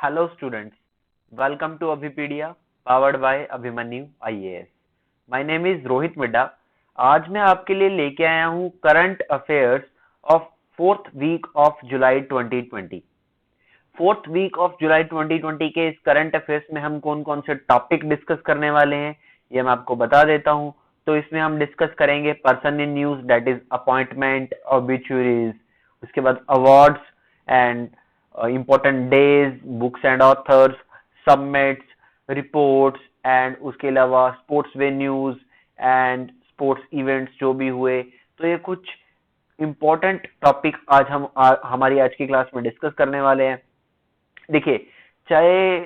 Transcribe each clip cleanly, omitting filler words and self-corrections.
Hello students, welcome to Abhipedia powered by Abhimanyu IAS. My name is Rohit Midda. आज मैं आपके लिए लेके आया हूँ current affairs of fourth week of July 2020। Fourth week of July 2020 के इस करंट अफेयर्स में हम कौन कौन से टॉपिक डिस्कस करने वाले हैं ये मैं आपको बता देता हूँ। तो इसमें हम डिस्कस करेंगे person in news, that is appointment, obituaries, उसके बाद awards and important days, books and authors, summits, reports and उसके अलावा sports venues and sports events जो भी हुए। तो ये कुछ इम्पोर्टेंट टॉपिक आज हम हमारी आज की क्लास में डिस्कस करने वाले हैं। देखिए, चाहे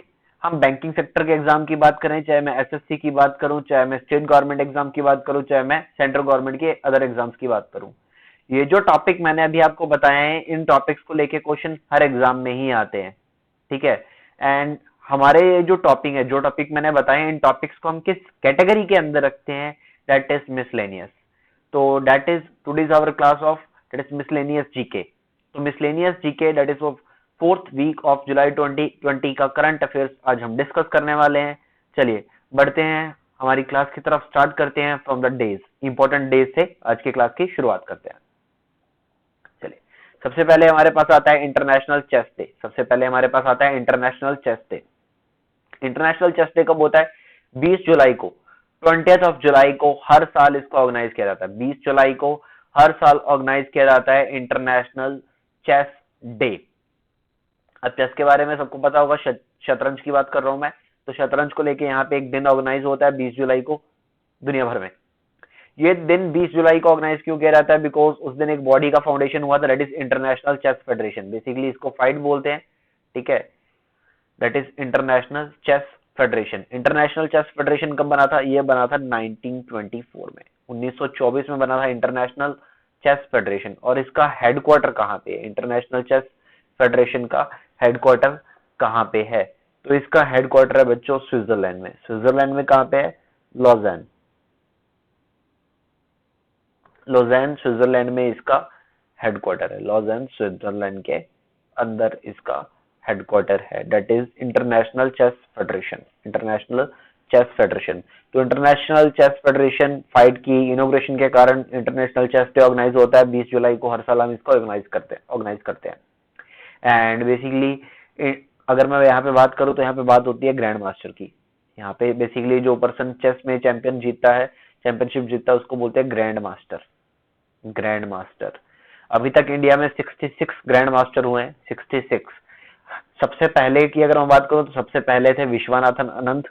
हम बैंकिंग सेक्टर के एग्जाम की बात करें, चाहे मैं एसएससी की बात करूं, चाहे मैं स्टेट गवर्नमेंट एग्जाम की बात करूं, चाहे मैं सेंट्रल गवर्नमेंट के अदर एग्जाम्स की बात करूं, ये जो टॉपिक मैंने अभी आपको बताए हैं, इन टॉपिक्स को लेके क्वेश्चन हर एग्जाम में ही आते हैं। ठीक है। एंड हमारे जो टॉपिक है, जो टॉपिक मैंने बताए हैं, इन टॉपिक्स को हम किस कैटेगरी के अंदर रखते हैं, दैट इज मिसलेनियस। तो that is today's our class of that is miscellaneous GK. तो miscellaneous GK that is of fourth week of July 2020 का करंट अफेयर्स आज हम डिस्कस करने वाले हैं। चलिए बढ़ते हैं हमारी क्लास की तरफ, स्टार्ट करते हैं from the days, important days से आज की क्लास की शुरुआत करते हैं। चलिए, सबसे पहले हमारे पास आता है इंटरनेशनल चेस डे। सबसे पहले हमारे पास आता है international chess day. International chess day कब होता है? 20 जुलाई को, 20th ऑफ जुलाई को हर साल इसको ऑर्गेनाइज किया जाता है। 20 जुलाई को हर साल ऑर्गेनाइज किया जाता है इंटरनेशनल चेस डे। अब चेस के बारे में सबको पता होगा, शतरंज की बात कर रहा हूं मैं, तो शतरंज को लेके यहाँ पे एक दिन ऑर्गेनाइज होता है 20 जुलाई को दुनिया भर में। ये दिन 20 जुलाई को ऑर्गेनाइज क्यों किया जाता है? बिकॉज उस दिन एक बॉडी का फाउंडेशन हुआ था, that is international chess federation. Basically इसको फाइट बोलते हैं। ठीक है, that is international chess federation. International chess federation कब बना था? ये बना था 1924 में, 1924 में बना था इंटरनेशनल चेस फेडरेशन। और इसका हेडक्वार्टर कहाँ पे है? इंटरनेशनल चेस फेडरेशन का हेडक्वार्टर कहाँ पे है? तो इसका हेडक्वार्टर है बच्चों स्विट्जरलैंड में। स्विट्जरलैंड में कहाँ पे है? लॉजेन। लॉजेन स्विट्जरलैंड में इसका हेडक्वार्टर है। लॉजेन स्विट्जरलैंड के अंदर इसका हेडक्वार्टर है, that is international chess federation. International chess federation. तो इंटरनेशनल चेस फेडरेशन फाइट की इनोग्रेशन के कारण इंटरनेशनल चेस डे ऑर्गेनाइज होता है 20 जुलाई को। हर साल हम इसको ऑर्गेनाइज करते हैं। एंड बेसिकली अगर मैं यहाँ पे बात करूँ तो यहाँ पे बात होती है ग्रैंड मास्टर की। यहाँ पे बेसिकली जो पर्सन चेस में चैंपियन जीतता है, चैंपियनशिप जीतता है, उसको बोलते हैं ग्रैंड मास्टर। Grand master. अभी तक इंडिया में 66 ग्रैंड मास्टर हुए हैं, 66। सबसे पहले की अगर मैं बात करूं तो सबसे पहले थे विश्वनाथन अनंत।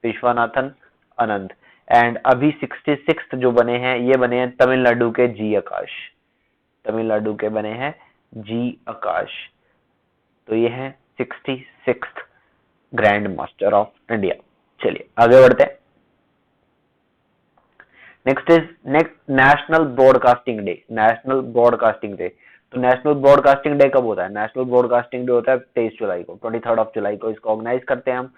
विश्वनाथन अनंत। एंड अभी 66 जो बने हैं, ये बने हैं तमिलनाडु के जी आकाश। तमिलनाडु के बने हैं जी आकाश। तो ये है 66 ग्रैंड मास्टर ऑफ इंडिया। चलिए आगे बढ़ते हैं। Next national broadcasting day. National broadcasting day. तो नेशनल ब्रॉडकास्टिंग डे कब होता है? नेशनल ब्रॉडकास्टिंग डे होता है 23 जुलाई को, 23rd ऑफ जुलाई को इसको ऑर्गेनाइज करते हैं हम,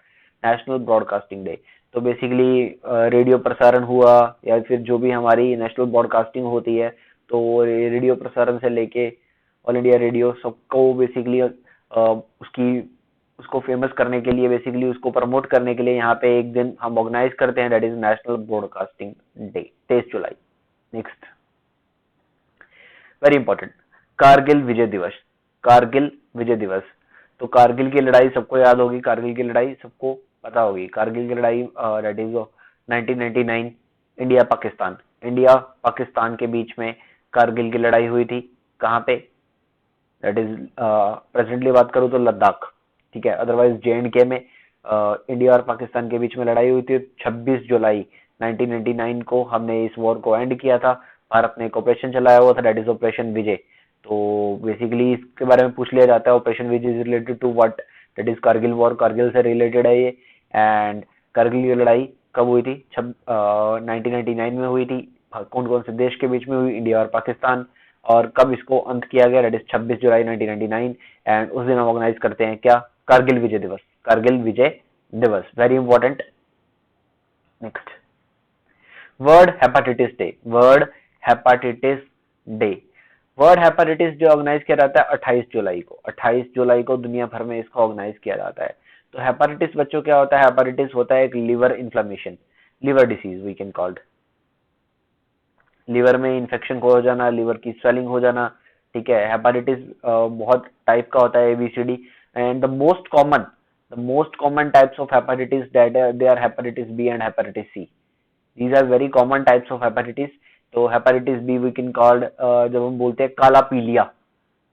नेशनल ब्रॉडकास्टिंग डे। तो बेसिकली रेडियो प्रसारण हुआ या फिर जो भी हमारी नेशनल ब्रॉडकास्टिंग होती है, तो रेडियो प्रसारण से लेके ऑल इंडिया रेडियो सबको बेसिकली उसकी उसको फेमस करने के लिए, बेसिकली उसको प्रमोट करने के लिए यहाँ पे एक दिन हम ऑर्गेनाइज करते हैं, that is national broadcasting day, 23 July. Next, very important, Kargil Vijay Diwas. Kargil Vijay दिवस। तो कारगिल की लड़ाई सबको याद होगी, कारगिल की लड़ाई सबको पता होगी। कारगिल की लड़ाई that is 1999, India Pakistan. India Pakistan के बीच में कारगिल की लड़ाई हुई थी। कहाँ पे? दैट इज प्रेजेंटली बात करूँ तो लद्दाख। ठीक है, अदरवाइज जे.एंड.के में इंडिया और पाकिस्तान के बीच में लड़ाई हुई थी। 26 जुलाई 1999 को हमने इस वॉर को एंड किया था। भारत ने एक ऑपरेशन चलाया हुआ था, दैट इज ऑपरेशन विजय। तो बेसिकली इसके बारे में पूछ लिया जाता है, operation Vijay is related to what? That is Kargil war. Kargil से रिलेटेड है ये। एंड कारगिल की लड़ाई कब हुई थी? 1999 में हुई थी। कौन कौन से देश के बीच में हुई? इंडिया और पाकिस्तान। और कब इसको अंत किया गया? That is 26 July 1999। एंड उस दिन हम ऑर्गेनाइज करते हैं क्या? Kargil Vijay Diwas. Kargil Vijay Diwas, very important. Next, world hepatitis day. World hepatitis day. World hepatitis day organise किया जाता है 28 जुलाई को। 28 जुलाई को दुनिया भर में इसको ऑर्गेनाइज किया जाता है। तो हेपेटाइटिस बच्चों क्या होता है? हेपेटाइटिस होता है एक liver inflammation, liver disease we can called. Liver में इन्फेक्शन हो जाना, लीवर की स्वेलिंग हो जाना, ठीक है। हेपेटाइटिस बहुत टाइप का होता है, A B C D, and the most common types of hepatitis that they are hepatitis B and hepatitis C. These are very common types of hepatitis. तो hepatitis B we can called, जब हम बोलते हैं काला पीलिया,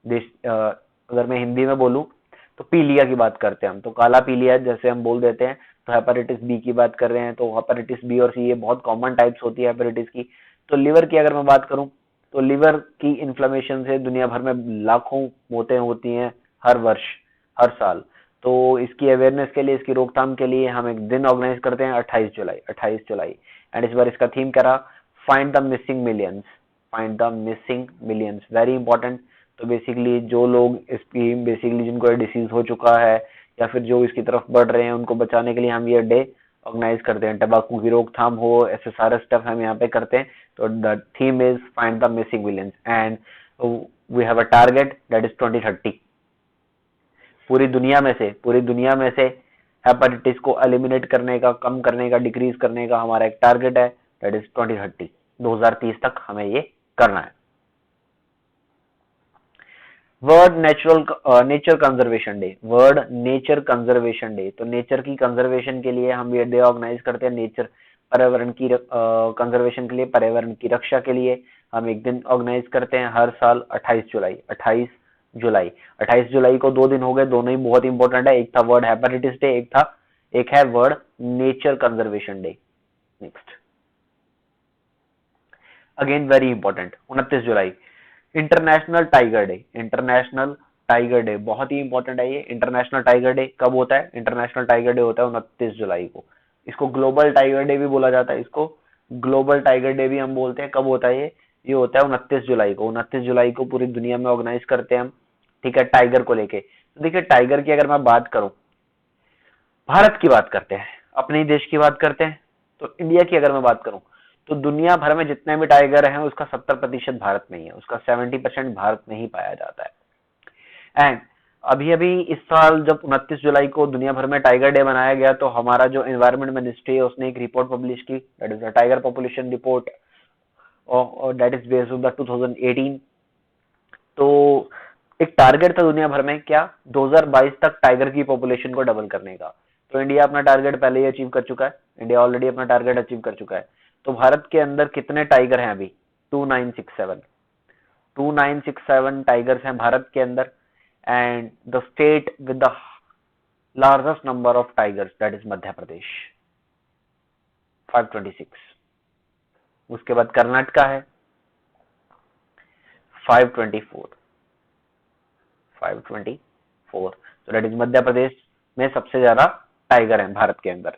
अगर मैं हिंदी में बोलूं तो पीलिया की बात करते हैं हम, तो काला पीलिया जैसे हम बोल देते हैं, तो हेपेटाइटिस बी की बात कर रहे हैं। तो हेपेटाइटिस बी और सी ये बहुत कॉमन टाइप्स होती है हेपेटाइटिस की। तो लिवर की अगर मैं बात करूं, तो लिवर की इन्फ्लेमेशन से दुनिया भर में लाखों मौतें होती हैं हर वर्ष, हर साल। तो इसकी अवेयरनेस के लिए, इसकी रोकथाम के लिए हम एक दिन ऑर्गेनाइज करते हैं 28 जुलाई, 28 जुलाई। एंड इस बार इसका थीम क्या रहा? Find the missing millions, find the missing millions, very important. तो बेसिकली जो लोग इसकी, बेसिकली जिनको डिसीज हो चुका है या फिर जो इसकी तरफ बढ़ रहे हैं, उनको बचाने के लिए हम ये डे ऑर्गेनाइज करते हैं। टबाकू की रोकथाम हो, ऐसे सारे स्टेप हम यहाँ पे करते हैं। तो the theme is find the missing millions and we have a target that is 2030। पूरी दुनिया में से हेपेटाइटिस को एलिमिनेट करने का, कम करने का, डिक्रीज करने का हमारा एक टारगेट है, दैट इज 2030। 2030 तक हमें ये करना है। World nature conservation day, world nature conservation day. तो नेचर की कंजर्वेशन के लिए हम ये डे ऑर्गेनाइज करते हैं। नेचर, पर्यावरण की कंजर्वेशन के लिए, पर्यावरण की रक्षा के लिए हम एक दिन ऑर्गेनाइज करते हैं हर साल 28 जुलाई। 28 जुलाई, 28 जुलाई को 2 दिन हो गए, दोनों ही बहुत इंपॉर्टेंट है। एक था वर्ल्ड हेपेटाइटिस डे, एक है world nature conservation day. Next, again very important, 29 July international tiger day. International tiger day बहुत ही इंपॉर्टेंट है। ये इंटरनेशनल टाइगर डे कब होता है? इंटरनेशनल टाइगर डे होता है 29 जुलाई को। इसको ग्लोबल टाइगर डे भी बोला जाता है, इसको ग्लोबल टाइगर डे भी हम बोलते हैं। कब होता है ये होता है 29 जुलाई को। 29 जुलाई को पूरी दुनिया में ऑर्गेनाइज करते हैं हम, ठीक है, टाइगर को लेके। तो देखिए, टाइगर की अगर मैं बात करूं, भारत की बात करते हैं, अपने ही देश की बात करते हैं, तो इंडिया की अगर मैं बात करूं, तो दुनिया भर में जितने भी टाइगर हैं उसका 70% भारत में ही है, उसका 70% भारत में ही पाया जाता है। एंड अभी अभी इस साल जब 29 जुलाई को दुनिया भर में टाइगर डे मनाया गया, तो हमारा जो एनवायरमेंट मिनिस्ट्री है उसने एक रिपोर्ट पब्लिश की, that is the tiger population report, और that is based on the 2018। तो एक टारगेट था दुनिया भर में, क्या, 2022 तक टाइगर की पॉपुलेशन को डबल करने का। तो इंडिया अपना टारगेट पहले ही अचीव कर चुका है, इंडिया ऑलरेडी अपना टारगेट अचीव कर चुका है। तो भारत के अंदर कितने टाइगर हैं अभी? 2967, 2967 टाइगर्स हैं भारत के अंदर। And the state with the largest number of tigers that is Madhya Pradesh, 526। उसके बाद कर्नाटका है 524, 524। तो दैट इज मध्य प्रदेश में सबसे ज्यादा टाइगर हैं भारत के अंदर।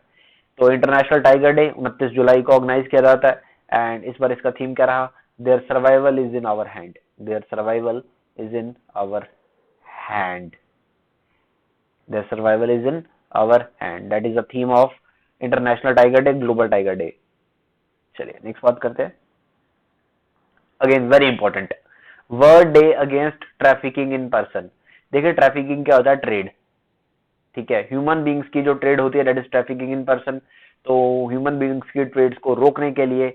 तो इंटरनेशनल टाइगर डे 29 जुलाई को ऑर्गेनाइज किया जाता है। एंड इस बार इसका थीम क्या रहा? Their survival is in our hand, their survival is in our hand, their survival is in our hand, that is the theme of international tiger day, global tiger day. चलिए next बात करते हैं। Again very important, world day against trafficking in person. देखिए, trafficking क्या होता है? Trade, ठीक है, ह्यूमन बींग्स की जो ट्रेड होती है that is trafficking in person. तो ह्यूमन बींग्स की ट्रेड्स को रोकने के लिए,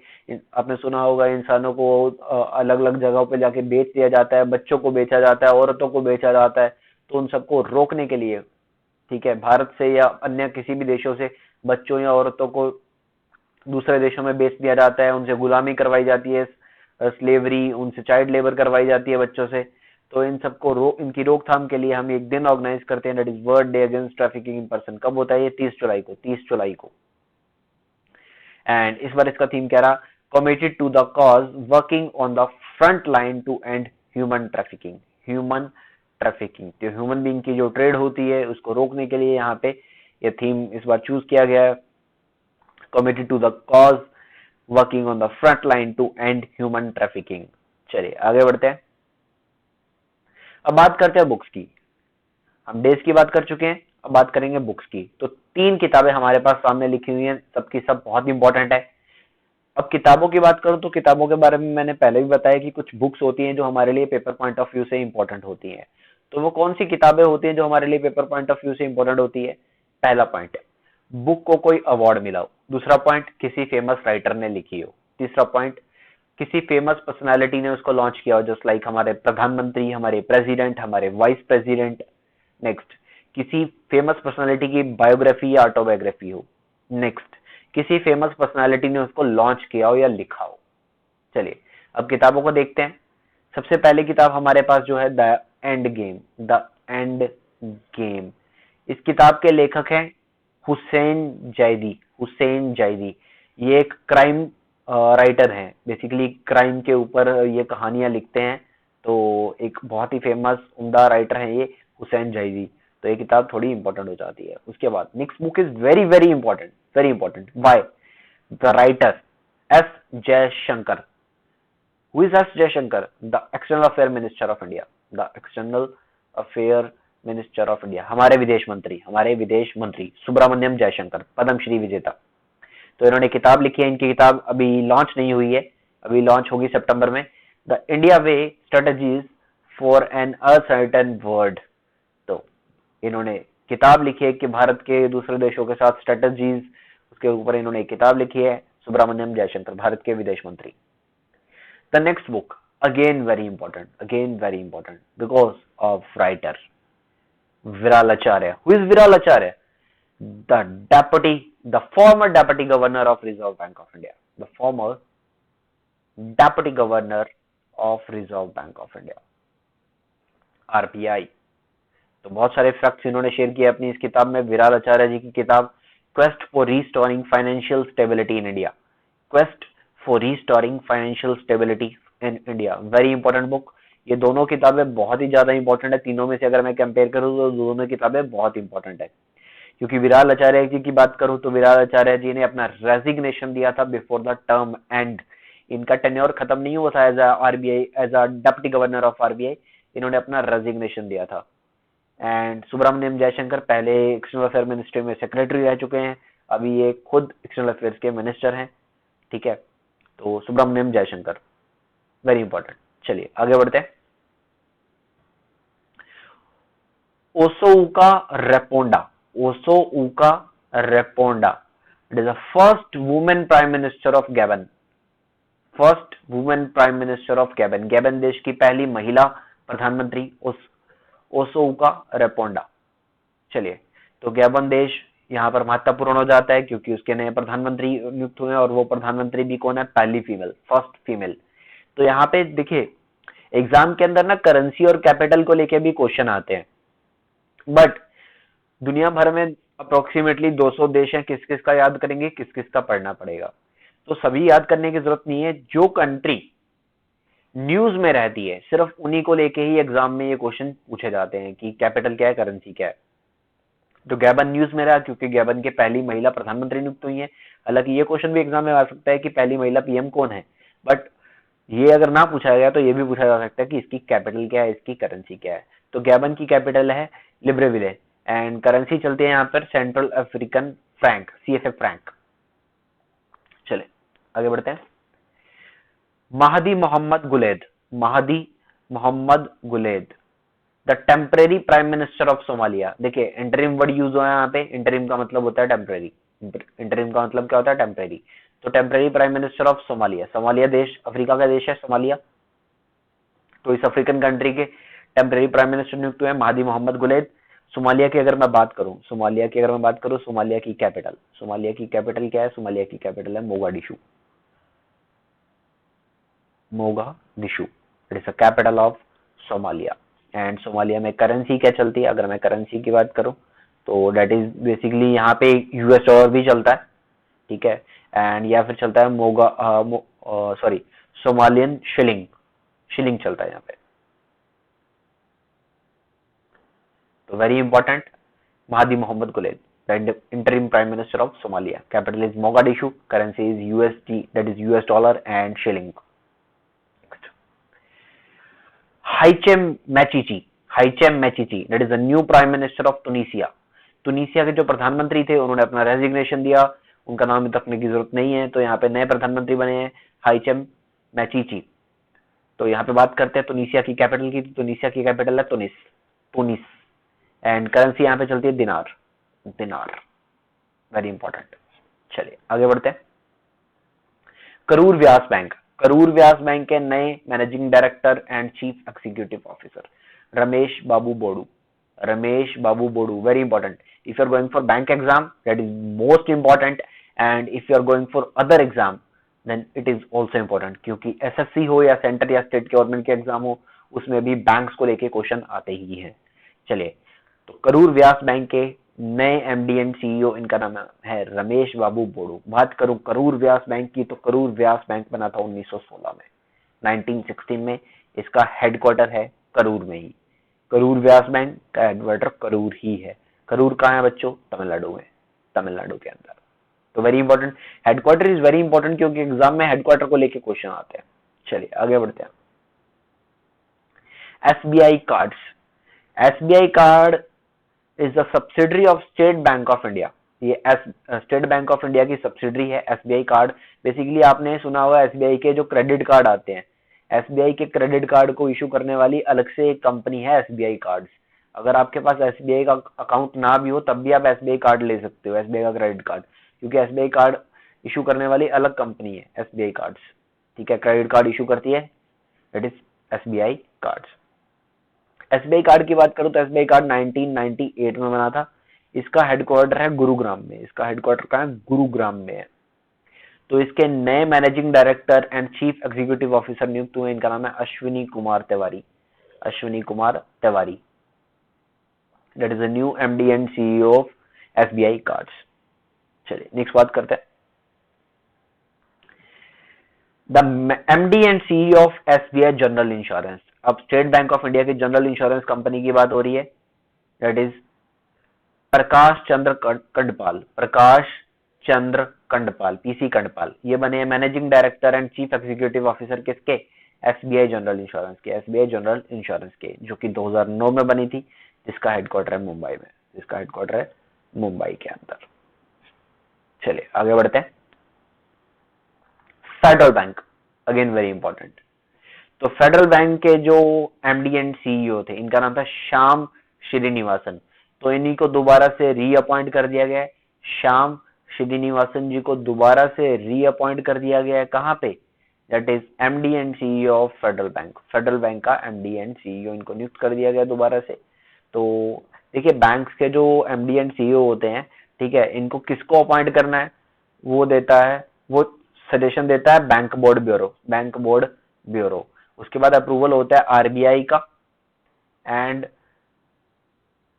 आपने सुना होगा, इंसानों को अलग अलग जगहों पे जाके बेच दिया जाता है, बच्चों को बेचा जाता है, औरतों को बेचा जाता है। तो उन सबको रोकने के लिए, ठीक है, भारत से या अन्य किसी भी देशों से बच्चों या औरतों को दूसरे देशों में बेच दिया जाता है, उनसे गुलामी करवाई जाती है, स्लेवरी, उनसे चाइल्ड लेबर करवाई जाती है बच्चों से। तो इन सबको इनकी रोकथाम के लिए हम एक दिन ऑर्गेनाइज करते हैं, that is world day against trafficking in person. कब होता है ये? 30 जुलाई को, 30 जुलाई को। एंड इस बार इसका थीम क्या रहा? Committed to the cause, working on the front line to end human trafficking, human trafficking. तो ह्यूमन बींग की जो ट्रेड होती है उसको रोकने के लिए यहाँ पे ये थीम इस बार चूज किया गया है, committed to the cause, working on the front line to end human trafficking. चलिए आगे बढ़ते हैं। अब बात करते हैं बुक्स की। हम डेज की बात कर चुके हैं, अब बात करेंगे बुक्स की। तो 3 किताबें हमारे पास सामने लिखी हुई हैं, सबकी सब बहुत इंपॉर्टेंट है। अब किताबों की बात करूं तो किताबों के बारे में मैंने पहले भी बताया कि कुछ बुक्स होती हैं जो हमारे लिए पेपर पॉइंट ऑफ व्यू से इंपॉर्टेंट होती हैं। तो वो कौन सी किताबें होती हैं जो हमारे लिए पेपर पॉइंट ऑफ व्यू से इंपॉर्टेंट होती है? पहला पॉइंट, बुक को कोई अवार्ड मिला हो। दूसरा पॉइंट, किसी फेमस राइटर ने लिखी हो। तीसरा पॉइंट, किसी फेमस पर्सनालिटी ने उसको लॉन्च किया हो, जस्ट लाइक हमारे प्रधानमंत्री, हमारे प्रेसिडेंट, हमारे वाइस प्रेसिडेंट। नेक्स्ट, किसी फेमस पर्सनालिटी की बायोग्राफी या ऑटोबायोग्राफी हो। नेक्स्ट, किसी फेमस पर्सनालिटी ने उसको लॉन्च किया हो या लिखा हो। चलिए अब किताबों को देखते हैं। सबसे पहली किताब हमारे पास जो है the end game, the end game. इस किताब के लेखक हैं हुसैन जैदी, हुसैन जैदी। ये एक क्राइम राइटर हैं, बेसिकली क्राइम के ऊपर ये कहानियां लिखते हैं। तो एक बहुत ही फेमस उम्दा राइटर हैं ये हुसैन जैदी। तो ये किताब थोड़ी इंपॉर्टेंट हो जाती है। उसके बाद next book is very very important, very important. By the writer S Jaishankar. Who is S. Jaishankar? The External Affair Minister of India. The External Affair Minister of India. हमारे विदेश मंत्री सुब्रमण्यम जयशंकर, पद्मश्री विजेता। तो इन्होंने किताब लिखी है। इनकी किताब अभी लॉन्च नहीं हुई है, अभी लॉन्च होगी सितंबर में। The India way strategies for an uncertain world. तो इन्होंने किताब लिखी है कि भारत के दूसरे देशों के साथ स्ट्रेटजीज, उसके ऊपर इन्होंने एक किताब लिखी है। सुब्रमण्यम जयशंकर, भारत के विदेश मंत्री। The next book, again very important because of writer Viral Acharya. Who is Viral Acharya? The former deputy governor of Reserve Bank of India. The former deputy governor of Reserve Bank of India, RBI. तो बहुत सारे facts इन्होंने share किए अपनी इस किताब में। विराल आचार्य जी की किताब quest for restoring financial stability in India, quest for restoring financial stability in India, very important book. ये दोनों किताबें बहुत ही ज्यादा इंपॉर्टेंट है। तीनों में से अगर मैं कंपेयर करूं तो दोनों किताबें बहुत इंपॉर्टेंट है। क्योंकि विराल आचार्य जी की बात करूं तो विराल आचार्य जी ने अपना रेजिग्नेशन दिया था बिफोर द टर्म एंड। इनका टेन्योर खत्म नहीं हुआ था as RBI, as a deputy governor of RBI. इन्होंने अपना रेजिग्नेशन दिया था। एंड सुब्रमण्यम जयशंकर पहले एक्सटर्नल अफेयर मिनिस्ट्री में सेक्रेटरी रह चुके हैं, अभी ये खुद एक्सटर्नल अफेयर्स के मिनिस्टर हैं। ठीक है, तो सुब्रमण्यम जयशंकर वेरी इंपॉर्टेंट। चलिए आगे बढ़ते हैं। Ossouka Raponda, Ossouka Raponda, it is the first women prime minister of Gabon, first women prime minister of Gabon. Gabon देश की पहली महिला प्रधानमंत्री ओसोउका रेपोंडा। चलिए, तो गैबन देश यहाँ पर महत्वपूर्ण हो जाता है क्योंकि उसके नए प्रधानमंत्री नियुक्त हुए और वो प्रधानमंत्री भी कौन है? पहली फीमेल, फर्स्ट फीमेल। तो यहाँ पे देखिए एग्जाम के अंदर ना करेंसी और कैपिटल को लेके भी क्वेश्चन आते हैं, बट दुनिया भर में अप्रोक्सीमेटली 200 देश हैं। किस किस का याद करेंगे, किस किस का पढ़ना पड़ेगा? तो सभी याद करने की जरूरत नहीं है। जो कंट्री न्यूज में रहती है सिर्फ उन्हीं को लेके ही एग्जाम में ये क्वेश्चन पूछे जाते हैं कि कैपिटल क्या है, करेंसी क्या है। तो गैबन न्यूज में रहा क्योंकि गैबन के पहली महिला प्रधानमंत्री नियुक्त हुई है। हालांकि ये क्वेश्चन भी एग्जाम में आ सकता है कि पहली महिला पीएम कौन है, बट ये अगर ना पूछा गया तो ये भी पूछा जा सकता है कि इसकी कैपिटल क्या है, इसकी करेंसी क्या है। तो गैबन की कैपिटल है लिब्रेविले एंड करेंसी चलती है यहाँ पर central African franc, CFA franc. चले आगे बढ़ते हैं। Mahdi Mohammed Guled, Mahdi Mohammed Guled, the temporary prime minister of Somalia. देखिए इंटरिम वर्ड यूज हुआ है यहाँ पे। इंटरिम का मतलब होता है टेम्परेरी, इंटरिम का मतलब क्या होता है? टेम्परेरी। तो temporary prime minister of Somalia, Somalia देश अफ्रीका का देश है सोमालिया। तो इस अफ्रीकन कंट्री के टेम्परेरी प्राइम मिनिस्टर नियुक्त हुए हैं महदी मोहम्मद गुलेद। सोमालिया की अगर मैं बात करूं, सोमालिया की अगर मैं बात करूं, सोमालिया की कैपिटल, सोमालिया की कैपिटल क्या है? सोमालिया की कैपिटल है Mogadishu, Mogadishu, it is the capital of Somalia. And Somalia में करेंसी क्या चलती है? अगर मैं करेंसी की बात करूं तो डेट इज बेसिकली यहाँ पे यूएस डॉलर भी चलता है, ठीक है, एंड या फिर चलता है सॉरी सोमालियन शिलिंग, शिलिंग चलता है यहाँ पे। तो very important, Mahdi Mohammed Guled, interim prime minister of Somalia. Capital is Mogadishu. Currency is USD, that is US dollar and shilling. Next. Haichem Mechichi, Haichem Mechichi, that is the new prime minister of Tunisia. Tunisia के जो प्रधानमंत्री थे उन्होंने अपना resignation दिया उनका नाम रखने की जरूरत नहीं है। तो यहाँ पे नए प्रधानमंत्री बने हैं हाइचेम मैचीची। तो यहाँ पे बात करते हैं तुनिसिया की कैपिटल की। तुनिसिया की कैपिटल है तुनिस, तुनिस। एंड करेंसी यहाँ पे चलती है दिनार, दिनार, वेरी इंपॉर्टेंट। चलिए आगे बढ़ते हैं। करूर व्यास बैंक, करूर व्यास बैंक के नए managing director and chief executive officer Ramesh Babu Boddu, Ramesh Babu Boddu, very important. If you are going for bank exam, that is most important, and if you are going for other exam, then it is also important, क्योंकि SSC हो या centre या state government के exam हो, उसमें भी banks को लेके क्वेश्चन आते ही हैं। चलिए, तो करूर व्यास बैंक के नए एमडी एंड सीईओ, इनका नाम है रमेश बाबू बोडू। बात करूं करूर व्यास बैंक की, तो करूर व्यास बैंक बना था 1916 में, 1916 में। इसका हेडक्वार्टर है करूर में ही। करूर व्यास बैंक का हेडक्वार्टर करूर ही है। करूर कहाँ है बच्चों? तमिलनाडु में, तमिलनाडु के अंदर। तो very important, headquarter is very important, क्योंकि एग्जाम में हेडक्वार्टर को लेके क्वेश्चन आते हैं। चलिए आगे बढ़ते हैं। SBI cards, SBI card is the subsidiary of state bank of India. ये स्टेट बैंक ऑफ इंडिया की सब्सिडरी है एसबीआई कार्ड। बेसिकली आपने सुना होगा एसबीआई के जो क्रेडिट कार्ड आते हैं, एसबीआई के क्रेडिट कार्ड को इशू करने वाली अलग से एक कंपनी है एसबीआई कार्ड्स। अगर आपके पास एसबीआई का अकाउंट ना भी हो तब भी आप एसबीआई कार्ड ले सकते हो, एसबीआई का क्रेडिट कार्ड, क्योंकि एसबीआई कार्ड इशू करने वाली अलग कंपनी है एसबीआई कार्ड्स। ठीक है, क्रेडिट कार्ड इशू करती है, that is SBI cards. SBI card की बात करूं तो एसबीआई कार्ड 1998 में बना था। इसका हेडक्वार्टर है गुरुग्राम में, इसका हेडक्वार्टर कहाँ है? गुरुग्राम में है। तो इसके नए managing director and chief executive officer नियुक्त हुए, इनका नाम है Ashwini Kumar Tiwari, Ashwini Kumar Tiwari. That is the new MD and CEO of SBI cards. चलिए नेक्स्ट बात करते हैं। The MD and CEO of SBI general insurance. अब स्टेट बैंक ऑफ इंडिया की जनरल इंश्योरेंस कंपनी की बात हो रही है, that is Prakash Chandra Kandpal, Prakash Chandra Kandpal, PC Kandpal. ये बने हैं managing director and chief executive officer किसके? एसबीआई जनरल इंश्योरेंस के, एसबीआई जनरल इंश्योरेंस के, जो कि 2009 में बनी थी, जिसका हेडक्वार्टर है मुंबई में, जिसका हेडक्वार्टर है मुंबई के अंदर। चलिए आगे बढ़ते हैं। Federal bank, again very important. तो फेडरल बैंक के जो एमडी एंड सीईओ थे, इनका नाम था श्याम श्रीनिवासन। तो इन्हीं को दोबारा से रीअपॉइंट कर दिया गया है, श्याम श्रीनिवासन जी को दोबारा से रीअपॉइंट कर दिया गया है। कहां पे? That is MD and CEO of federal bank, federal bank का एमडी एंड सीईओ इनको नियुक्त कर दिया गया दोबारा से। तो देखिए, बैंक्स के जो एमडी एंड सीईओ होते हैं, ठीक है, इनको किसको अपॉइंट करना है वो देता है, वो सजेशन देता है bank board bureau, bank board bureau. उसके बाद अप्रूवल होता है आरबीआई का and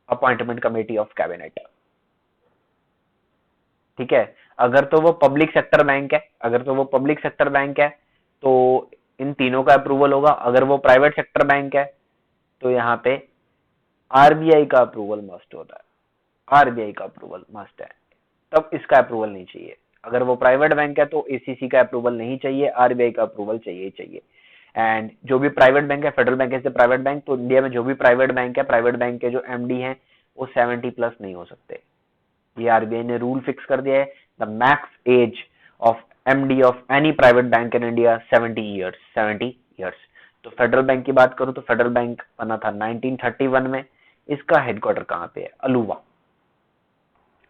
appointment committee of cabinet. ठीक है, अगर तो वो पब्लिक सेक्टर बैंक है, अगर तो वो पब्लिक सेक्टर बैंक है तो इन तीनों का अप्रूवल होगा। अगर वो प्राइवेट सेक्टर बैंक है तो यहाँ पे आरबीआई का अप्रूवल मस्ट होता है, आरबीआई का अप्रूवल मस्ट है, तब इसका अप्रूवल नहीं चाहिए। अगर वो प्राइवेट बैंक है तो एसीसी का अप्रूवल नहीं चाहिए, आरबीआई का अप्रूवल चाहिए चाहिए। एंड जो भी प्राइवेट बैंक है, फेडरल बैंक है प्राइवेट बैंक, तो इंडिया में जो भी प्राइवेट बैंक है, प्राइवेट बैंक के जो एमडी हैं वो 70 प्लस नहीं हो सकते। ये आरबीआई ने रूल फिक्स कर दिया है। The max age of MD of any private bank in India 70 years, 70 years. तो फेडरल बैंक की बात करूं तो फेडरल बैंक बना था 1931 में। इसका हेडक्वार्टर कहां पे है? अलुवा,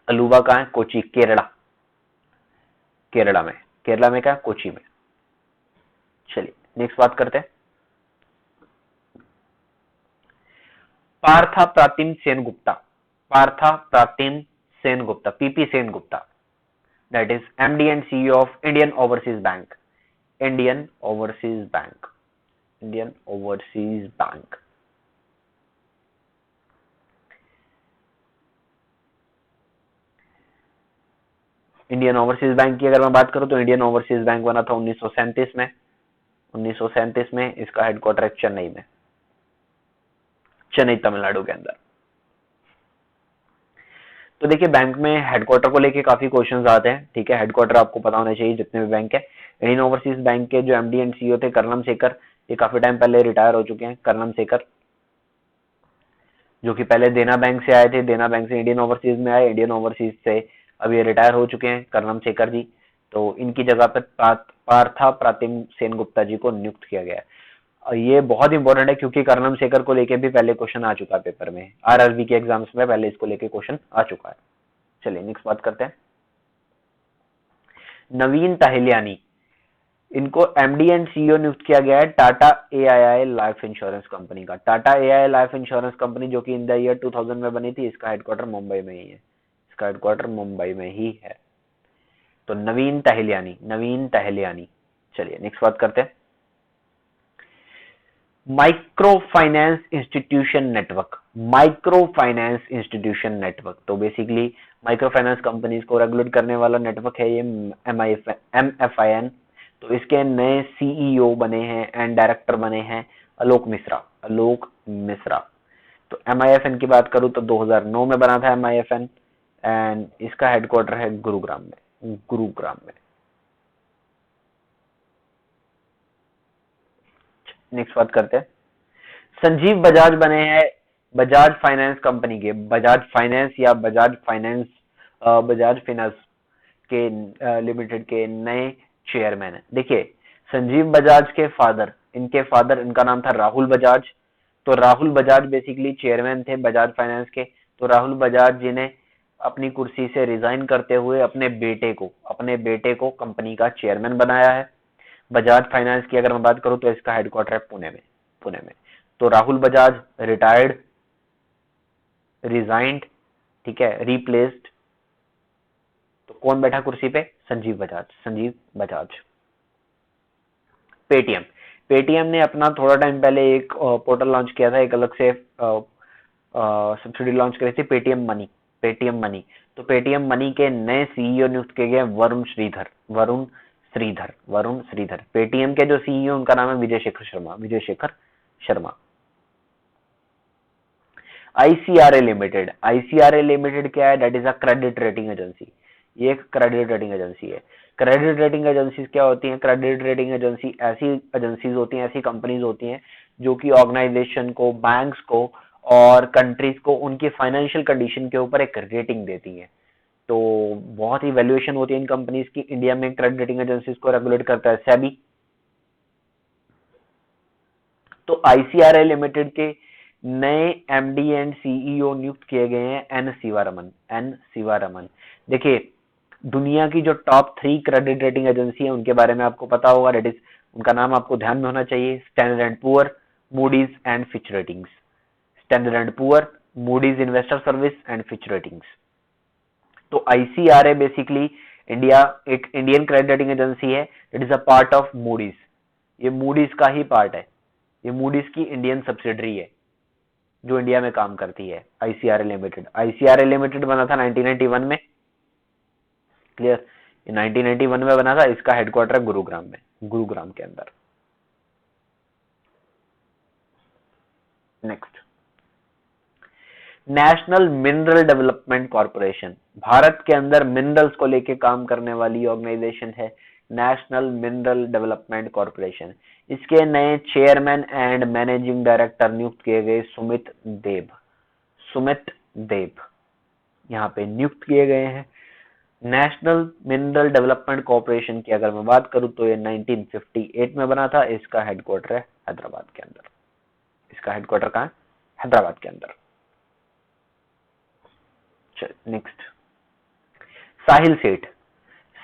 अलुवा कहां है? कोची, केरला, केरला में, केरला में क्या? कोची में। चलिए नेक्स्ट बात करते हैं। Partha Pratim Sen Gupta, Partha Pratim Sen Gupta, PP Sen Gupta, that is MD and CEO of Indian Overseas Bank, Indian Overseas Bank, Indian Overseas Bank. Indian Overseas Bank की अगर मैं बात करूं तो इंडियन ओवरसीज बैंक बना था 1937 में, 1937 में। इसका हेडक्वार्टर है चेन्नई में, चेन्नई तमिलनाडु के अंदर। तो देखिए, बैंक में हेडक्वार्टर को लेके काफी क्वेश्चंस आते हैं। ठीक है, हेडक्वार्टर आपको पता होना चाहिए जितने भी बैंक है। इंडियन ओवरसीज बैंक के जो एमडी एंड सीईओ थे कर्णम शेखर, ये काफी टाइम पहले रिटायर हो चुके हैं, कर्णम शेखर, जो कि पहले देना बैंक से आए थे, देना बैंक से इंडियन ओवरसीज में आए, इंडियन ओवरसीज से अब ये रिटायर हो चुके हैं कर्णम शेखर जी, तो इनकी जगह पर पार्था प्रतिम सेनगुप्ता जी को नियुक्त किया गया है। ये बहुत इंपॉर्टेंट है क्योंकि कर्णम शेखर को लेके भी पहले क्वेश्चन आ चुका है पेपर में, आरआरबी के एग्जाम्स में पहले इसको लेके क्वेश्चन आ चुका है। चलिए नेक्स्ट बात करते हैं। नवीन तहलियानी, इनको एमडी एंड सीईओ नियुक्त किया गया है टाटा एआईआई लाइफ इंश्योरेंस कंपनी का। टाटा एआईआई लाइफ इंश्योरेंस कंपनी जो कि इन द ईयर 2000 में बनी थी, इसका हेडक्वार्टर मुंबई में ही है, इसका हेडक्वार्टर मुंबई में ही है। तो नवीन तहलियानी, नवीन तहलियानी। चलिए नेक्स्ट बात करते हैं। Micro finance institution network, micro finance institution network, तो बेसिकली माइक्रो फाइनेंस कंपनीज को रेगुलेट करने वाला नेटवर्क है ये MFIN। तो इसके नए सीईओ बने हैं एंड डायरेक्टर बने हैं आलोक मिश्रा, आलोक मिश्रा। तो MIFN की बात करूं तो 2009 में बना था MIFN एंड इसका हेडक्वार्टर है गुरुग्राम में, गुरुग्राम में। नेक्स्ट बात करते हैं। संजीव बजाज बने हैं बजाज फाइनेंस कंपनी के, बजाज फाइनेंस या बजाज फाइनेंस, बजाज फाइनेंस के लिमिटेड के नए चेयरमैन है। देखिए संजीव बजाज के फादर, इनके फादर, इनका नाम था राहुल बजाज। तो राहुल बजाज बेसिकली चेयरमैन थे बजाज फाइनेंस के। तो राहुल बजाज जी ने अपनी कुर्सी से रिजाइन करते हुए अपने बेटे को कंपनी का चेयरमैन बनाया है। बजाज फाइनेंस की अगर मैं बात करूं तो इसका हेडक्वार्टर है पुणे में। तो राहुल बजाज रिटायर्ड, रिजाइंड, ठीक है, रिप्लेस्ड। तो कौन बैठा कुर्सी पे? संजीव बजाज, संजीव बजाज। पेटीएम, पेटीएम ने अपना थोड़ा टाइम पहले एक पोर्टल लॉन्च किया था, एक अलग से सब्सिडी लॉन्च करी थी, पेटीएम मनी, पेटीएम मनी। तो पेटीएम मनी के नए सीईओ नियुक्त किए गए वरुण श्रीधर, वरुण श्रीधर, वरुण श्रीधर। पेटीएम के जो सीईओ उनका नाम है विजय शेखर शर्मा, विजय शेखर शर्मा। आईसीआरए लिमिटेड, आईसीआरए लिमिटेड क्या है? That is a credit rating agency, ये एक क्रेडिट रेटिंग एजेंसी है। क्रेडिट रेटिंग एजेंसीज क्या होती हैं? क्रेडिट रेटिंग एजेंसी ऐसी एजेंसीज होती हैं, ऐसी कंपनीज होती हैं जो कि ऑर्गेनाइजेशन को, बैंक्स को और कंट्रीज को उनकी फाइनेंशियल कंडीशन के ऊपर एक रेटिंग देती हैं। तो बहुत ही वैल्यूएशन होती है इन कंपनीज की। इंडिया में क्रेडिट रेटिंग एजेंसीज को रेगुलेट करता है सेबी। तो आईसीआरए लिमिटेड के नए एमडी एंड सीईओ नियुक्त किए गए हैं एन शिवारमन, एन शिवारमन। देखिए दुनिया की जो टॉप 3 क्रेडिट रेटिंग एजेंसी है उनके बारे में आपको पता होगा, डेट इज, उनका नाम आपको ध्यान में होना चाहिए, standard and poor, Moody's and Fitch ratings. Standard and poor, Moody's investor service and Fitch ratings. तो आईसीआरए बेसिकली इंडिया, एक इंडियन क्रेडिट रेटिंग एजेंसी है, it is a part of Moody's. ये मूडीज का ही पार्ट है, ये Moody's की Indian subsidiary है जो इंडिया में काम करती है, आईसीआरए लिमिटेड। आईसीआरए लिमिटेड बना था 1991 में, क्लियर, 1991 में बना था। इसका हेडक्वार्टर है गुरुग्राम में, गुरुग्राम के अंदर। Next, national mineral development corporation, Bharat के अंदर मिनरल्स को लेके काम करने वाली ऑर्गेनाइजेशन है नेशनल मिनरल डेवलपमेंट कॉर्पोरेशन। इसके नए चेयरमैन एंड मैनेजिंग डायरेक्टर नियुक्त किए गए सुमित देव, सुमित देव यहाँ पे नियुक्त किए गए हैं। नेशनल मिनरल डेवलपमेंट कॉर्पोरेशन की अगर मैं बात करूं तो ये 1958 में बना था। इसका हेडक्वार्टर है हैदराबाद के अंदर, इसका हेडक्वार्टर कहाँ है? हैदराबाद के अंदर। नेक्स्ट, साहिल सेठ,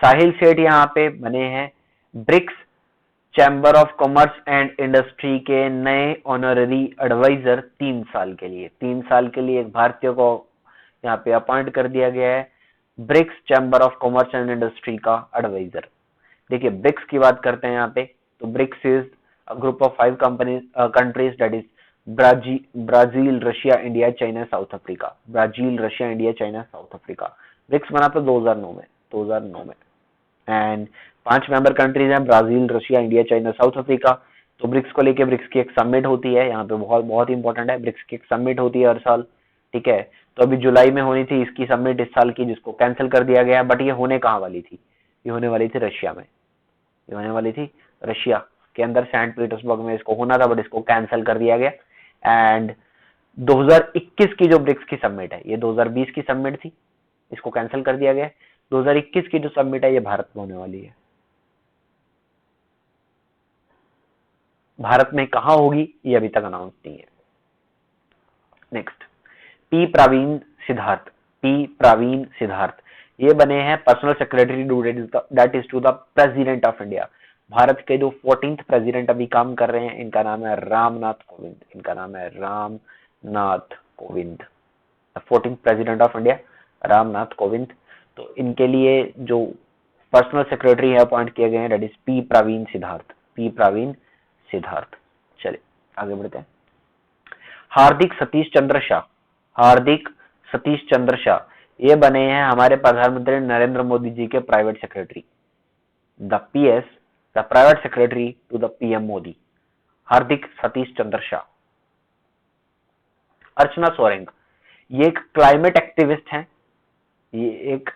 साहिल सेठ यहाँ पे बने हैं BRICS chamber of commerce and industry के नए ऑनररी एडवाइजर 3 साल के लिए, 3 साल के लिए एक भारतीय को यहाँ पे अपॉइंट कर दिया गया है BRICS chamber of commerce and industry का एडवाइजर। देखिए ब्रिक्स की बात करते हैं यहाँ पे, तो BRICS is a group of 5 countries, that is Brazil, Russia, India, China, South Africa. Brazil, Russia, India, China, South Africa. BRICS बना था 2009 में, 2009 में। एंड 5 मेंबर कंट्रीज हैं, Brazil, Russia, India, China, South Africa. तो ब्रिक्स को लेके BRICS की एक समिट होती है, यहाँ पे बहुत बहुत इंपॉर्टेंट है, ब्रिक्स की एक समिट होती है हर साल, ठीक है। तो अभी जुलाई में होनी थी इसकी समिट इस साल की, जिसको कैंसिल कर दिया गया है। बट ये होने कहाँ वाली थी? ये होने वाली थी रशिया में, ये होने वाली थी रशिया के अंदर सेंट पीटर्सबर्ग में इसको होना था, बट इसको कैंसिल कर दिया गया। एंड 2021 की जो ब्रिक्स की समिट है, ये 2020 की समिट थी, इसको कैंसिल कर दिया गया है। 2021 की जो समिट है ये भारत में होने वाली है। भारत में कहाँ होगी ये अभी तक अनाउंस नहीं है। Next, P Praveen Siddharth. P Praveen Siddharth ये बने हैं personal secretary that is to the president of India. Bharat के जो 14th प्रेसिडेंट अभी काम कर रहे हैं इनका नाम है रामनाथ कोविंद। इनका नाम है Ramnath Kovind, 14th president of India Ramnath Kovind. तो इनके लिए जो पर्सनल सेक्रेटरी है अपॉइंट किए गए हैं that is P Praveen Siddharth. P Praveen Siddharth. चलिए आगे बढ़ते हैं। हार्दिक सतीश चंद्र शाह। हार्दिक सतीश चंद्र शाह ये बने हैं हमारे प्रधानमंत्री नरेंद्र मोदी जी के private secretary, the PS, the private secretary to the PM Modi, Hardik Satish Chandra Shah. Archana Soreng ये एक क्लाइमेट एक्टिविस्ट हैं। ये एक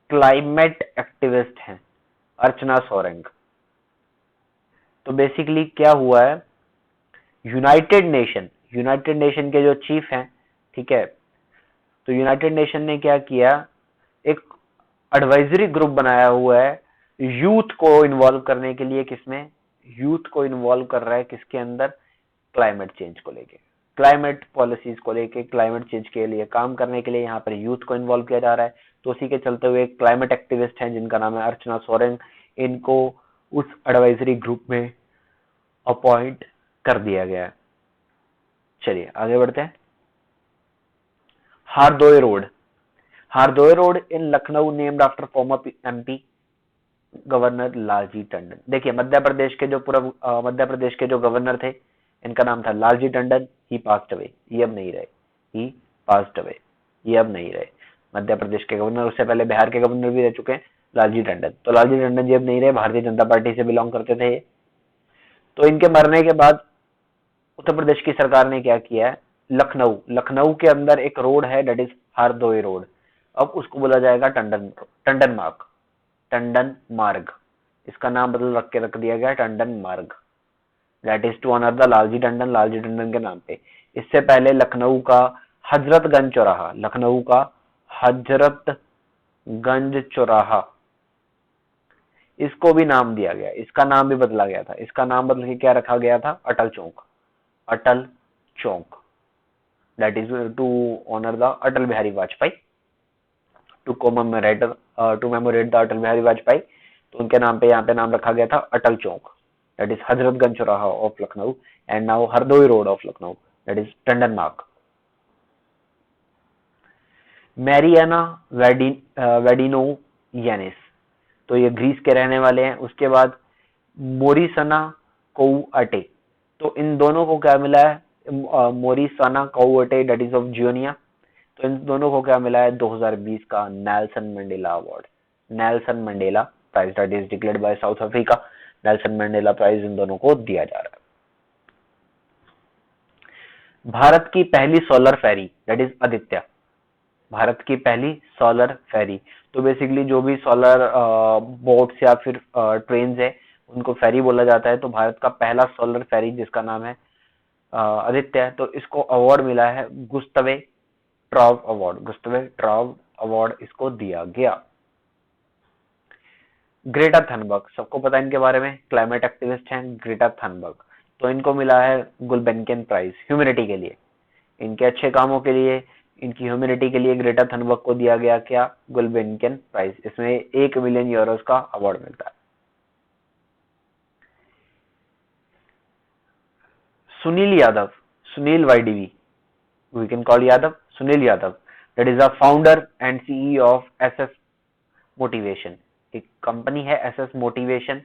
क्लाइमेट एक्टिविस्ट हैं अर्चना सोरेंग। तो बेसिकली क्या हुआ है, यूनाइटेड नेशन के जो चीफ हैं, ठीक है, तो यूनाइटेड नेशन ने क्या किया, एक एडवाइजरी ग्रुप बनाया हुआ है यूथ को इन्वॉल्व करने के लिए। किसमें? यूथ को इन्वॉल्व कर रहा है किसके अंदर? क्लाइमेट चेंज को लेके, क्लाइमेट पॉलिसीज को लेके, क्लाइमेट चेंज के लिए काम करने के लिए यहाँ पर यूथ को इन्वॉल्व किया जा रहा है। तो उसी के चलते हुए क्लाइमेट एक्टिविस्ट हैं जिनका नाम है अर्चना सोरेंग, इनको उस एडवाइजरी ग्रुप में अपॉइंट कर दिया गया है। चलिए आगे बढ़ते हैं। Hardoi road. Hardoi road in Lucknow named after former MP governor Lalji Tandon. देखिए मध्य प्रदेश के जो गवर्नर थे इनका नाम था लालजी टंडन। ही पास्ड अवे, ये अब नहीं रहे। ही पास्ड अवे, ये अब नहीं रहे। मध्य प्रदेश के गवर्नर, उससे पहले बिहार के गवर्नर भी रह चुके हैं लालजी टंडन। तो लालजी टंडन जी अब नहीं रहे, भारतीय जनता पार्टी से बिलोंग करते थे। तो इनके मरने के बाद उत्तर प्रदेश की सरकार ने क्या किया है, लखनऊ के अंदर एक रोड है दैट इज हारदोई रोड, अब उसको बोला जाएगा टंडन मार्ग। इसका नाम बदल रख दिया गया Tandon Marg, that is to honour the Lalji Tandon के नाम पे। इससे पहले लखनऊ का हजरतगंज चौराहा इसको भी नाम दिया गया, इसका नाम भी बदला गया था। इसका नाम बदल के क्या रखा गया था? Atal Chowk, that is to honour the Atal Bihari Vajpayee, to commemorate the Atal Bihari Vajpayee. तो उनके नाम पे यहाँ पे नाम रखा गया था अटल चौक, दैट इज हजरतगंज चौराहा of Lucknow, and now Hardoi road of Lucknow, that is Tandon मार्ग। मैरियाना वेडिनो यानिस, तो ये ग्रीस के रहने वाले हैं। उसके बाद मोरिसना कोउअटे, तो इन दोनों को क्या मिला है? Morissanda Kouyate that is of Guinea. तो इन दोनों को क्या मिला है? 2020 का Nelson Mandela award, Nelson Mandela prize that is declared by South Africa. Nelson Mandela prize इन दोनों को दिया जा रहा है। भारत की पहली solar ferry that is Aditya, Bharat की पहली सोलर फेरी। तो बेसिकली जो भी सोलर बोट्स या फिर ट्रेन्स है उनको फेरी बोला जाता है। तो भारत का पहला सोलर फेरी जिसका नाम है आदित्य है, तो इसको अवार्ड मिला है गुस्तवे ट्रॉव अवार्ड इसको दिया गया। ग्रेटा थनबर्ग, सबको पता है इनके बारे में, क्लाइमेट एक्टिविस्ट हैं ग्रेटा थनबर्ग। तो इनको मिला है गुलबेनकेन प्राइज ह्यूमैनिटी के लिए, इनके अच्छे कामों के लिए, इनकी ह्यूमैनिटी के लिए ग्रेटा थनबर्ग को दिया गया क्या? Gulbenkian prize. इसमें 1 मिलियन यूरोस का अवार्ड मिलता है। Sunil YDV, we can call Sunil Yadav, that is the founder and CEO of SS motivation. एक कंपनी है SS मोटिवेशन,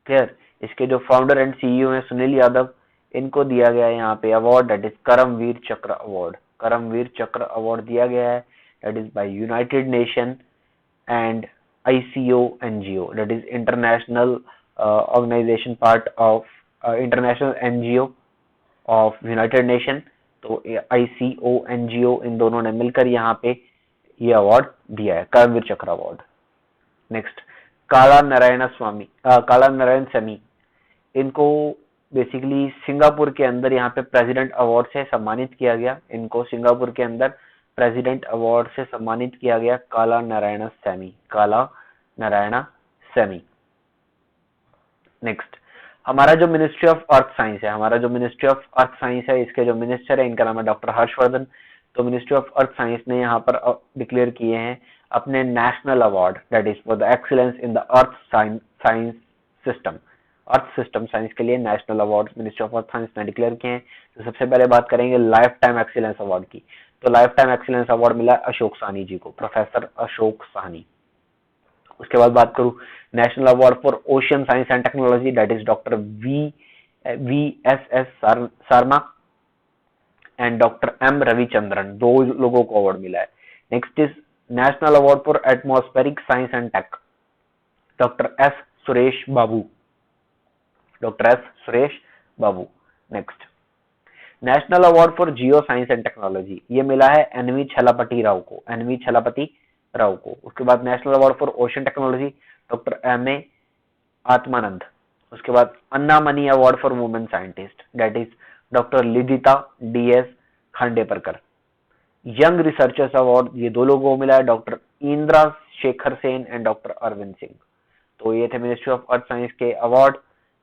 क्लियर। इसके जो फाउंडर एंड सीईओ हैं सुनील यादव, इनको दिया गया है यहाँ पे अवार्ड दैट इज करमवीर चक्र अवार्ड। करमवीर चक्र अवार्ड दिया गया है that is by United Nation and ICO NGO, that is international organisation part of international NGO of United Nation. तो ICO NGO इन दोनों ने मिलकर यहाँ पे ये अवार्ड दिया है, करमवीर चक्र अवार्ड। नेक्स्ट, काला नारायण समी, इनको बेसिकली सिंगापुर के अंदर यहाँ पे प्रेसिडेंट अवार्ड से सम्मानित किया गया। इनको सिंगापुर के अंदर प्रेसिडेंट अवार्ड से सम्मानित किया गया काला नारायण सैमी। नेक्स्ट, हमारा जो मिनिस्ट्री ऑफ अर्थ साइंस है, इसके जो मिनिस्टर है इनका नाम है डॉक्टर हर्षवर्धन। तो मिनिस्ट्री ऑफ अर्थ साइंस ने यहाँ पर डिक्लेयर किए हैं अपने national award, that is for the excellence in the earth science system. Earth system science के लिए national award ministry of earth science ने डिक्लेयर किए हैं। तो सबसे पहले बात करेंगे लाइफ टाइम एक्सीलेंस अवार्ड की। तो लाइफ टाइम एक्सीलेंस अवार्ड मिला अशोक साहनी जी को, प्रोफेसर अशोक साहनी। उसके बाद बात करूं national award for ocean science and technology, that is doctor VSS Sharma and doctor M Ravichandran, दो लोगों को अवार्ड मिला है। Next is national award for atmospheric science and tech, doctor S Suresh Babu. Next, national award for geo science and technology, ये मिला है NV Chalapati Rao को। उसके बाद national award for ocean technology doctor MA Atmanand. उसके बाद Annamani award for women scientist, that is doctor Lidita DS Khandeparkar. Young researchers award ये दो लोगों को मिला है, doctor Indra Shekhar Sen and doctor Arvind Singh. तो ये थे मिनिस्ट्री ऑफ अर्थ साइंस के अवार्ड।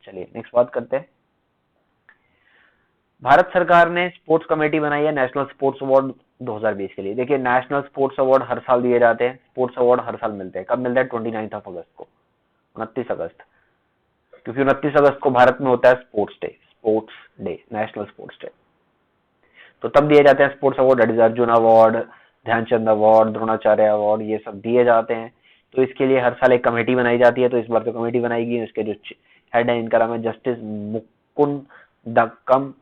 चलिए नेक्स्ट बात करते हैं। भारत सरकार ने स्पोर्ट्स कमेटी बनाई है नेशनल स्पोर्ट्स अवार्ड 2020 के लिए। देखिए नेशनल स्पोर्ट्स अवार्ड हर साल दिए जाते हैं, स्पोर्ट्स अवार्ड हर साल मिलते हैं। कब मिलता है? 29 अगस्त को, 29 अगस्त, क्योंकि 29 अगस्त को भारत में होता है sports day, national sports day. तो तब दिए जाते हैं sports award, that is Arjun award, Dhyanchand award, Dronacharya award, ये सब दिए जाते हैं। तो इसके लिए हर साल एक कमेटी बनाई जाती है। तो इस बार जो कमेटी बनाई गई उसके जो हेड है इनका नाम है जस्टिस मुकुंदकम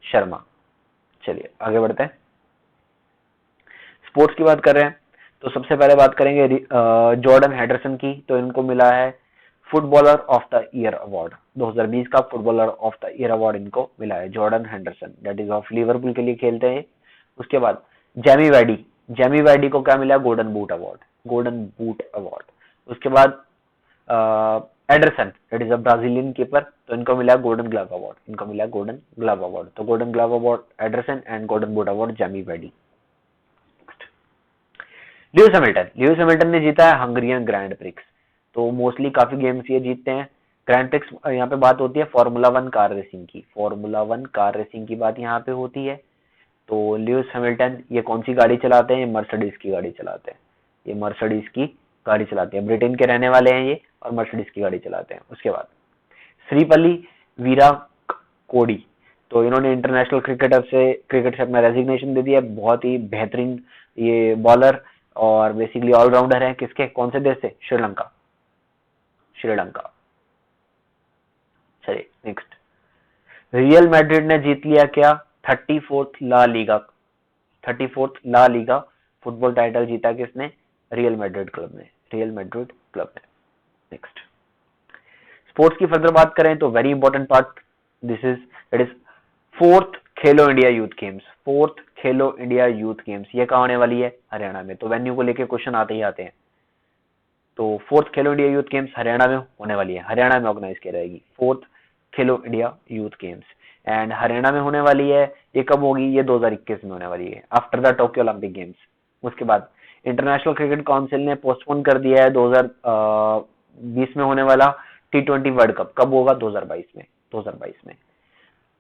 शर्मा। चलिए आगे बढ़ते हैं। स्पोर्ट्स की बात कर रहे हैं तो सबसे पहले बात करेंगे जॉर्डन हेंडरसन की। तो इनको मिला है footballer of the year award, 2020 का footballer of the year award इनको मिला है Jordan Henderson, that is of Liverpool के लिए खेलते हैं। उसके बाद जेमी वार्डी को क्या मिला? Golden boot award. उसके बाद Anderson, that is a Brazilian keeper, तो इनको मिला गोल्डन ग्लव अवार्ड। तो golden glove award Anderson and golden boot award Jamie Vardy. Lewis Hamilton ने जीता है हंगरियन ग्रैंड प्रिक्स। तो मोस्टली काफी गेम्स ये जीतते हैं। ग्रैंड प्रिक्स यहाँ पे बात होती है फॉर्मूला 1 कार रेसिंग की बात यहाँ पे होती है। तो ल्यूइस हैमिल्टन ये कौन सी गाड़ी चलाते हैं? मर्सिडीज की गाड़ी चलाते हैं। ब्रिटेन के रहने वाले हैं ये और मर्सिडीज की गाड़ी चलाते हैं। उसके बाद श्रीपल्ली विराट कोहली, तो इन्होंने इंटरनेशनल क्रिकेट से अपना रेजिग्नेशन दे दिया। बहुत ही बेहतरीन ये बॉलर और बेसिकली ऑलराउंडर है। किसके, कौन से देश से? श्रीलंका। चलिए नेक्स्ट, रियल मैड्रिड ने जीत लिया क्या? 34th La Liga football title जीता किसने? रियल मैड्रिड क्लब ने। नेक्स्ट, स्पोर्ट्स की फर्दर बात करें तो very important part that is fourth Khelo India youth games. ये कहाँ होने वाली है? हरियाणा में। तो वेन्यू को लेके क्वेश्चन आते ही आते हैं। तो फोर्थ खेलो इंडिया यूथ गेम्स हरियाणा में होने वाली है, हरियाणा में ऑर्गेनाइज की रहेगी fourth Khelo India youth games and Haryana में होने वाली है। ये कब होगी? ये 2021 में होने वाली है, after the Tokyo Olympic games. उसके बाद इंटरनेशनल क्रिकेट काउंसिल ने पोस्टपोन कर दिया है 2020 में होने वाला T20 वर्ल्ड कप। कब होगा? 2022 में।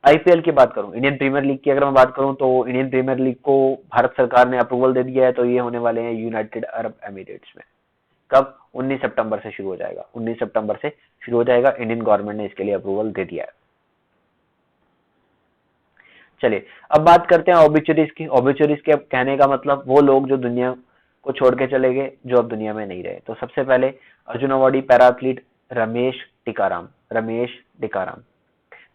आईपीएल की बात करूं, इंडियन प्रीमियर लीग की अगर मैं बात करूं तो इंडियन प्रीमियर लीग को भारत सरकार ने अप्रूवल दे दिया है। तो ये होने वाले हैं यूनाइटेड अरब एमिरेट्स में। कब? 19 सितंबर से शुरू हो जाएगा। इंडियन गवर्नमेंट ने इसके लिए अप्रूवल दे दिया है। चलिए अब बात करते हैं ऑब्ituaries की। ऑब्ituaries के कहने का मतलब वो लोग जो दुनिया को छोड़ के चले गए, जो अब दुनिया में नहीं रहे। तो सबसे पहले Arjun awardee para athlete Ramesh Tikaram.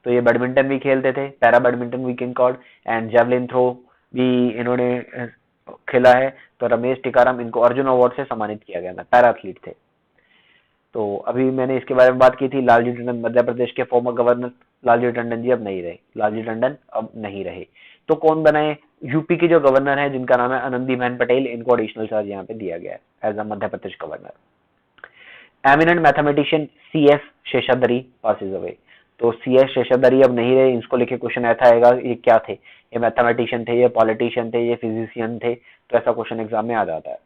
तो ये बैडमिंटन भी खेलते थे, para badminton weekend cord and javelin throw भी इन्होंने खेला है। तो रमेश टिकाराम, इनको अर्जुन अवार्ड से सम्मानित किया गया था, पैरा एथलीट थे। तो अभी मैंने इसके बारे में बात की थी। लालजी टंडन, मध्य प्रदेश के फॉर्मर गवर्नर लालजी टंडन जी अब नहीं रहे। तो कौन बने? यूपी के जो गवर्नर हैं जिनका नाम है आनंदीबेन पटेल, इनको एडिशनल चार्ज यहाँ पे दिया गया है as a Madhya Pradesh governor. Eminent mathematician CS Seshadri passes away. तो CS शेषाद्री अब नहीं रहे, इसको लेके क्वेश्चन ऐसा आएगा ये क्या थे, ये मैथमेटिशियन थे, ये पॉलिटिशियन थे, ये फिजिशियन थे, तो ऐसा क्वेश्चन एग्जाम में आ जाता है।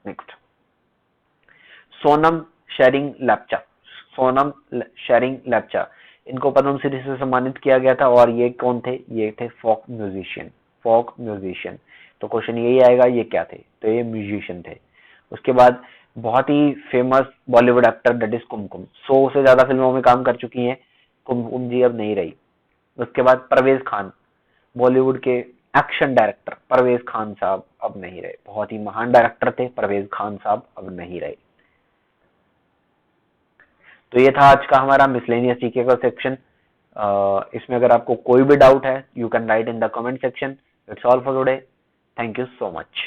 नेक्स्ट, सोनम शेरिंग लेप्चा, सोनम शेरिंग लेप्चा, इनको पद्मश्री से सम्मानित किया गया था और ये कौन थे, ये थे फोक म्यूजिशियन, फोक म्यूजिशियन। तो क्वेश्चन यही आएगा ये क्या थे, तो ये म्यूजिशियन थे। उसके बाद बहुत ही famous Bollywood actor that is Kumkum, 100 से ज्यादा फिल्मों में काम कर चुकी हैं, कुमकुम जी अब नहीं रही। उसके बाद परवेज खान, बॉलीवुड के एक्शन डायरेक्टर परवेज खान साहब अब नहीं रहे, बहुत ही महान डायरेक्टर थे परवेज खान साहब, अब नहीं रहे। तो ये था आज का हमारा मिसलेनियस जीके का सेक्शन। इसमें अगर आपको कोई भी डाउट है, you can write in the comment section. It's all for today, thank you so much.